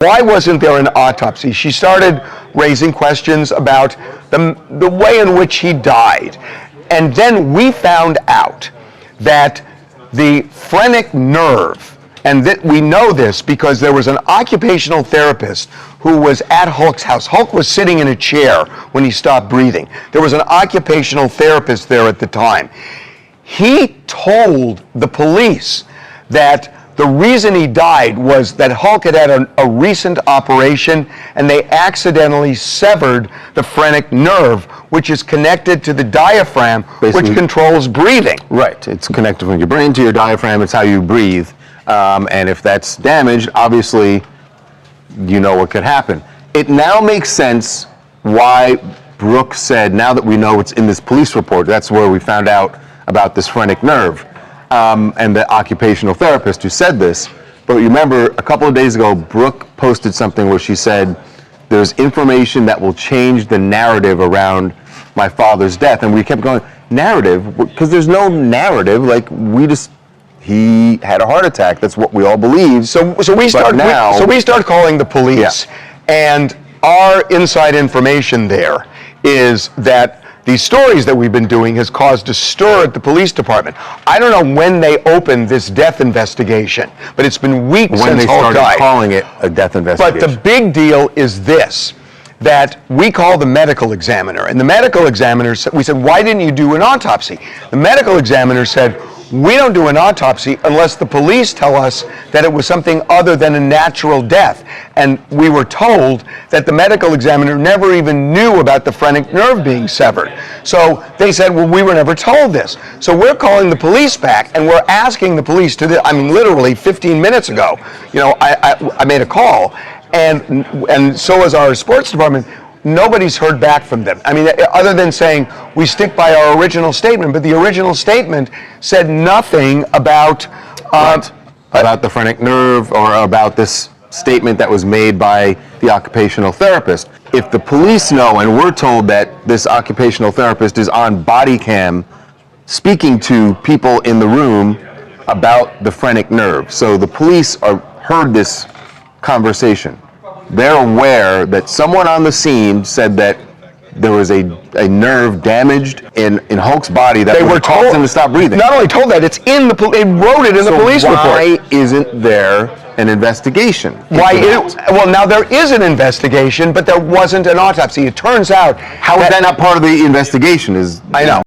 Why wasn't there an autopsy? She started raising questions about the way in which he died. And then we found out that the phrenic nerve, and that we know this because there was an occupational therapist who was at Hulk's house. Hulk was sitting in a chair when he stopped breathing. There was an occupational therapist there at the time. He told the police that the reason he died was that Hulk had had a recent operation and they accidentally severed the phrenic nerve, which is connected to the diaphragm, which controls breathing. Right. It's connected from your brain to your diaphragm. It's how you breathe. And if that's damaged, obviously, you know what could happen. It now makes sense why Brooke said, now that we know it's in this police report, that's where we found out about this phrenic nerve. And the occupational therapist who said this. But remember, a couple of days ago, Brooke posted something where she said, there's information that will change the narrative around my father's death. And we kept going, narrative? Because there's no narrative. Like, he had a heart attack. That's what we all believe. So we start calling the police. Yeah. And our inside information there is that these stories that we've been doing has caused a stir at the police department. I don't know when they opened this death investigation, but it's been weeks since Hulk died. When they started calling it a death investigation. But the big deal is this, that we call the medical examiner. And the medical examiner said, we said, why didn't you do an autopsy? The medical examiner said, we don't do an autopsy unless the police tell us that it was something other than a natural death. And we were told that the medical examiner never even knew about the phrenic nerve being severed. So they said, well, we were never told this. So we're calling the police back and we're asking the police to, literally 15 minutes ago, I made a call and so was our sports department. Nobody's heard back from them. Other than saying we stick by our original statement, but the original statement said nothing about about the phrenic nerve or about this statement that was made by the occupational therapist. If the police know and we're told that this occupational therapist is on body cam speaking to people in the room about the phrenic nerve, so the police heard this conversation. They're aware that someone on the scene said that there was a nerve damaged in Hulk's body that would cause him to stop breathing. Not only told that, it's in the it wrote it in the police report. Why isn't there an investigation? Well, now there is an investigation, but there wasn't an autopsy. It turns out how is that not part of the investigation? I know.